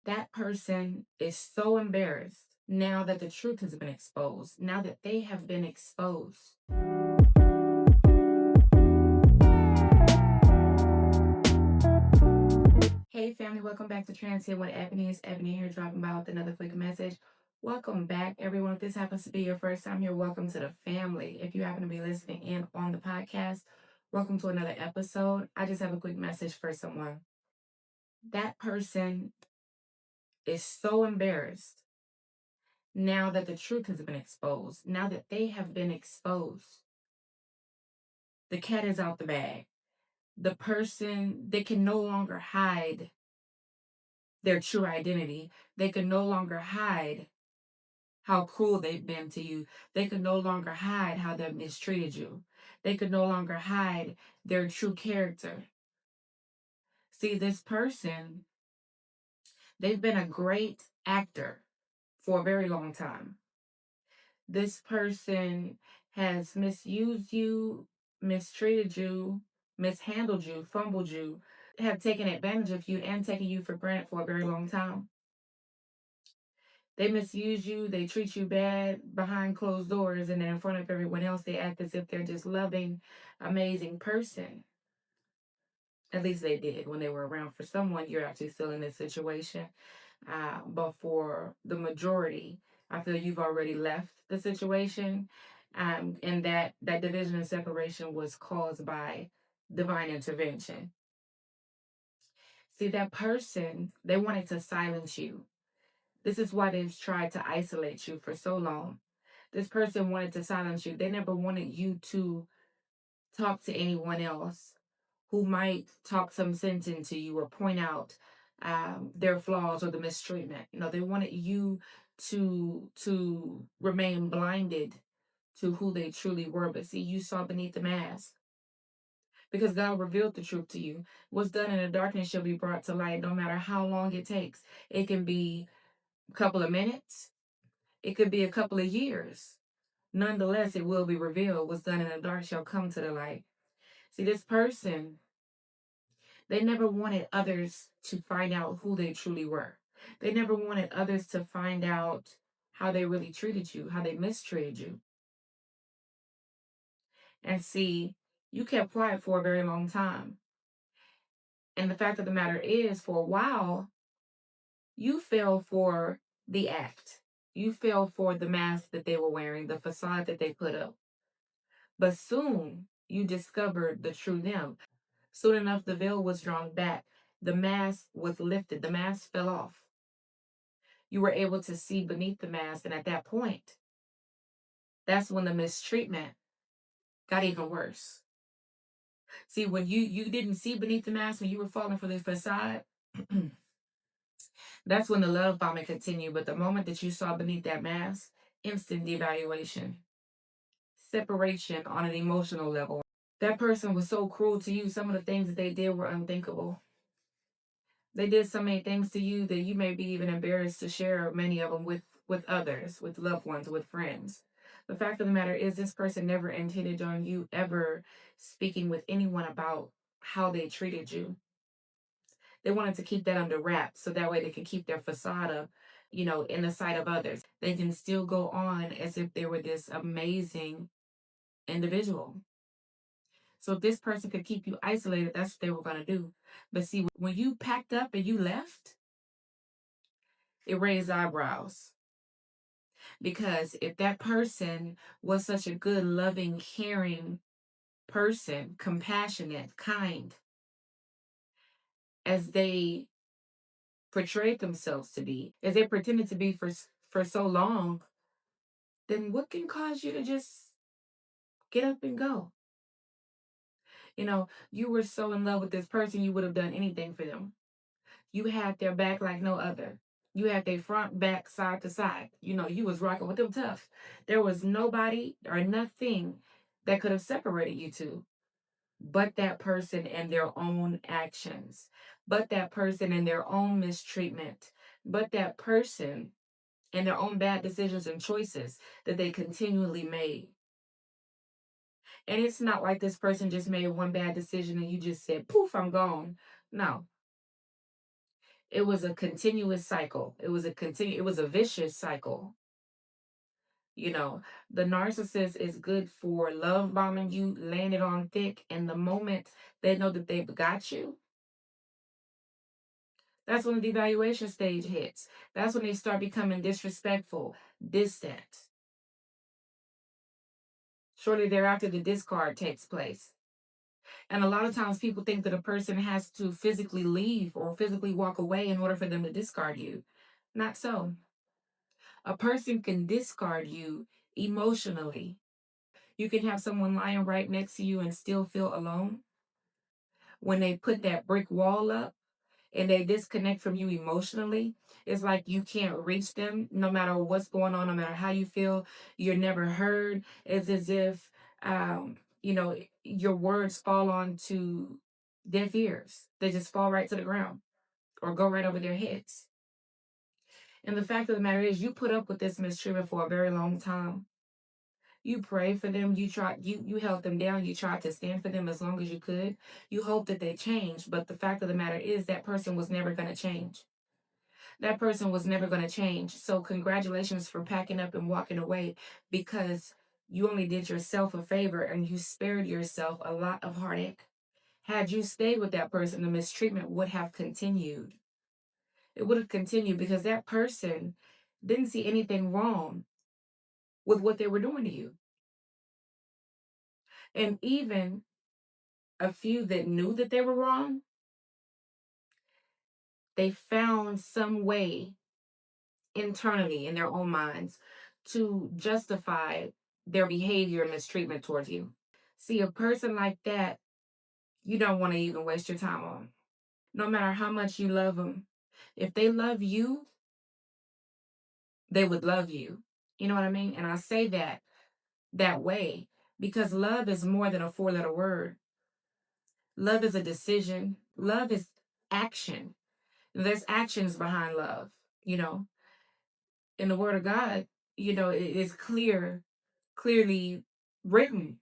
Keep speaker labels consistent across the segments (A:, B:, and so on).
A: That person is so embarrassed now that the truth has been exposed, now that they have been exposed. Hey family, welcome back to Transit with Ebony. It's Ebony here dropping by with another quick message. Welcome back, everyone. If this happens to be your first time here, welcome to the family. If you happen to be listening in on the podcast, welcome to another episode. I just have a quick message for someone. That person is so embarrassed now that the truth has been exposed, now that they have been exposed. The cat is out the bag. The person, they can no longer hide their true identity. They can no longer hide how cruel they've been to you. They could no longer hide how they've mistreated you. They could no longer hide their true character. See, this person, they've been a great actor for a very long time. This person has misused you, mistreated you, mishandled you, fumbled you, have taken advantage of you and taken you for granted for a very long time. They misuse you, they treat you bad behind closed doors, and then in front of everyone else, they act as if they're just loving, amazing person. At least they did when they were around. For someone, you're actually still in this situation. But for the majority, I feel you've already left the situation. And that division and separation was caused by divine intervention. See, that person, they wanted to silence you. This is why they've tried to isolate you for so long. This person wanted to silence you. They never wanted you to talk to anyone else who might talk some sense into you or point out their flaws or the mistreatment. No, they wanted you to remain blinded to who they truly were. But see, you saw beneath the mask because God revealed the truth to you. What's done in the darkness shall be brought to light, no matter how long it takes. It can be a couple of minutes. It could be a couple of years. Nonetheless, it will be revealed. What's done in the dark shall come to the light. See, this person, they never wanted others to find out who they truly were. They never wanted others to find out how they really treated you, how they mistreated you. And see, you kept quiet for a very long time. And the fact of the matter is, for a while, you fell for the act. You fell for the mask that they were wearing, the facade that they put up. But soon you discovered the true them. Soon enough, the veil was drawn back. The mask was lifted. The mask fell off. You were able to see beneath the mask. And at that point, that's when the mistreatment got even worse. See, when you didn't see beneath the mask, when you were falling for this facade, that's when the love bombing continued. But the moment that you saw beneath that mask, instant devaluation, separation on an emotional level. That person was so cruel to you. Some of the things that they did were unthinkable. They did so many things to you that you may be even embarrassed to share many of them with others, with loved ones, with friends. The fact of the matter is this person never intended on you ever speaking with anyone about how they treated you. They wanted to keep that under wraps so that way they can keep their facade up, in the sight of others. They can still go on as if they were this amazing individual. So if this person could keep you isolated, that's what they were going to do. But see, when you packed up and you left, it raised eyebrows. Because if that person was such a good, loving, caring person, compassionate, kind, as they portrayed themselves to be, as they pretended to be for so long, then what can cause you to just get up and go? You were so in love with this person, you would have done anything for them. You had their back like no other. You had their front, back, side to side. You was rocking with them tough. There was nobody or nothing that could have separated you two but that person and their own actions, but that person and their own mistreatment, but that person and their own bad decisions and choices that they continually made. And it's not like this person just made one bad decision and you just said, poof, I'm gone. No. It was a continuous cycle. It was a vicious cycle. You know, the narcissist is good for love bombing you, laying it on thick, and the moment they know that they've got you, that's when the devaluation stage hits. That's when they start becoming disrespectful, distant. Shortly thereafter, the discard takes place. And a lot of times people think that a person has to physically leave or physically walk away in order for them to discard you. Not so. A person can discard you emotionally. You can have someone lying right next to you and still feel alone. When they put that brick wall up and they disconnect from you emotionally, it's like you can't reach them no matter what's going on, no matter how you feel. You're never heard. It's as if, you know, your words fall onto deaf ears. They just fall right to the ground or go right over their heads. And the fact of the matter is, you put up with this mistreatment for a very long time. You pray for them. You held them down. You tried to stand for them as long as you could. You hope that they change. But the fact of the matter is that person was never going to change. That person was never going to change. So congratulations for packing up and walking away, because you only did yourself a favor and you spared yourself a lot of heartache. Had you stayed with that person, the mistreatment would have continued. It would have continued because that person didn't see anything wrong with what they were doing to you. And even a few that knew that they were wrong, they found some way internally in their own minds to justify their behavior and mistreatment towards you. See, a person like that, you don't want to even waste your time on. No matter how much you love them, if they love you, they would love you. You know what I mean? And I say that way because love is more than a four-letter word. Love is a decision. Love is action. There's actions behind love, you know. In the word of God, you know, it is clearly written.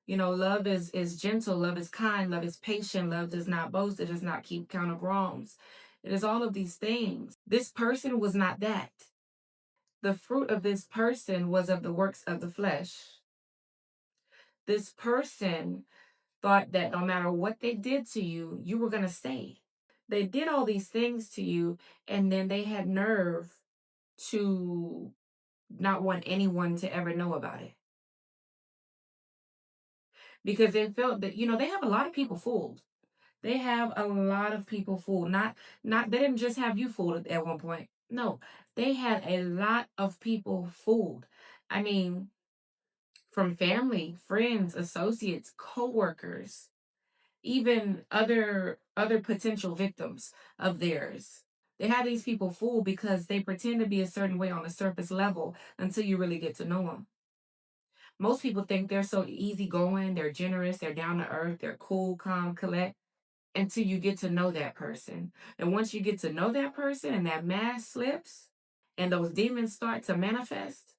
A: You know, love is gentle, love is kind, love is patient, love does not boast, it does not keep count of wrongs. It is all of these things. This person was not that. The fruit of this person was of the works of the flesh. This person thought that no matter what they did to you, you were going to stay. They did all these things to you, and then they had nerve to not want anyone to ever know about it, because they felt that, you know, they have a lot of people fooled. They have a lot of people fooled. Not they didn't just have you fooled at one point. No, they had a lot of people fooled. I mean, from family, friends, associates, co-workers, even other potential victims of theirs. They had these people fooled because they pretend to be a certain way on the surface level until you really get to know them. Most people think they're so easygoing, they're generous, they're down to earth, they're cool, calm, collect, until you get to know that person. And once you get to know that person and that mask slips and those demons start to manifest,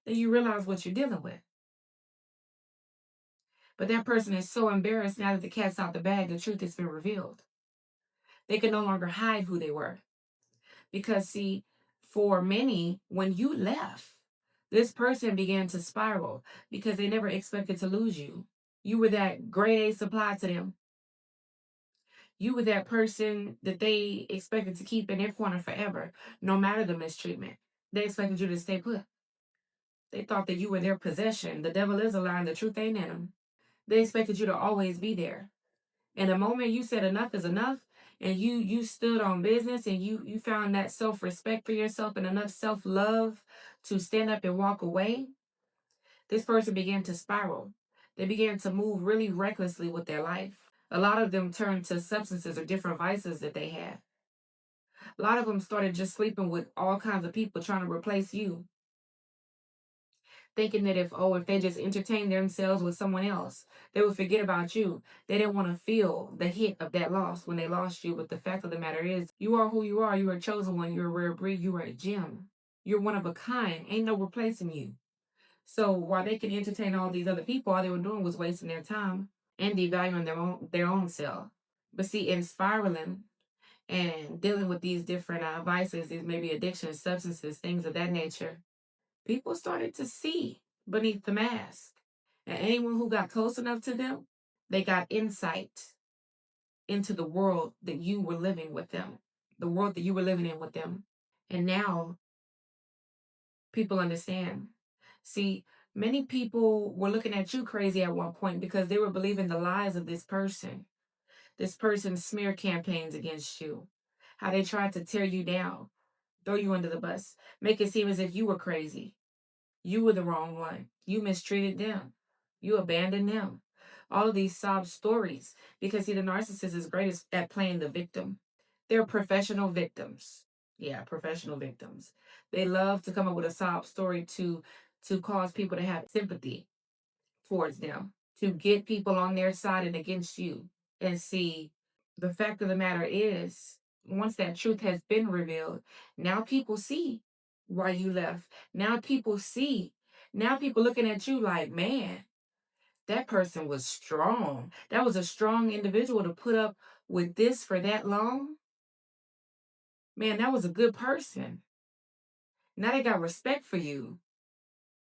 A: then you realize what you're dealing with. But that person is so embarrassed now that the cat's out the bag, the truth has been revealed. They can no longer hide who they were. Because, see, for many, when you left, this person began to spiral because they never expected to lose you. You were that grade A supply to them. You were that person that they expected to keep in their corner forever, no matter the mistreatment. They expected you to stay put. They thought that you were their possession. The devil is a lie and the truth ain't in them. They expected you to always be there. And the moment you said enough is enough, and you stood on business and you found that self-respect for yourself and enough self-love to stand up and walk away, this person began to spiral. They began to move really recklessly with their life. A lot of them turned to substances or different vices that they had. A lot of them started just sleeping with all kinds of people trying to replace you, thinking that if they just entertained themselves with someone else, they would forget about you. They didn't want to feel the hit of that loss when they lost you. But the fact of the matter is, you are who you are. You are a chosen one. You're a rare breed. You are a gem. You're one of a kind. Ain't no replacing you. So while they can entertain all these other people, all they were doing was wasting their time and devaluing their own self. But see, in spiraling, and dealing with these different vices, these maybe addictions, substances, things of that nature, people started to see beneath the mask. And anyone who got close enough to them, they got insight into the world that you were living with them, the world that you were living in with them. And now people understand. See, many people were looking at you crazy at one point because they were believing the lies of this person's smear campaigns against you, how they tried to tear you down, throw you under the bus, make it seem as if you were crazy. You were the wrong one. You mistreated them. You abandoned them. All of these sob stories, because see, the narcissist is great at playing the victim. They're professional victims. Yeah, professional victims. They love to come up with a sob story to cause people to have sympathy towards them, to get people on their side and against you. And see, the fact of the matter is, once that truth has been revealed, now people see why you left. Now people see. Now people looking at you like, man, that person was strong. That was a strong individual to put up with this for that long. Man, that was a good person. Now they got respect for you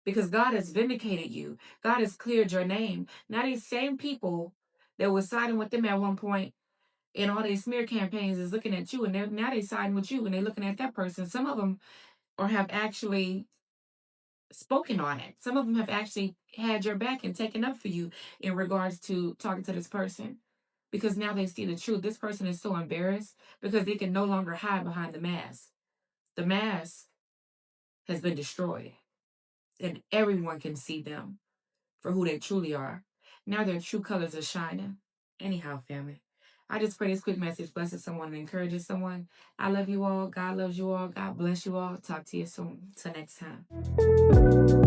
A: because God has vindicated you. God has cleared your name. Now these same people that was siding with them at one point and all these smear campaigns is looking at you, and now they siding with you and they're looking at that person. Some of them or have actually spoken on it. Some of them have actually had your back and taken up for you in regards to talking to this person because now they see the truth. This person is so embarrassed because they can no longer hide behind the mask. The mask has been destroyed and everyone can see them for who they truly are. Now their true colors are shining. Anyhow, family, I just pray this quick message blesses someone and encourages someone. I love you all. God loves you all. God bless you all. Talk to you soon. Till next time.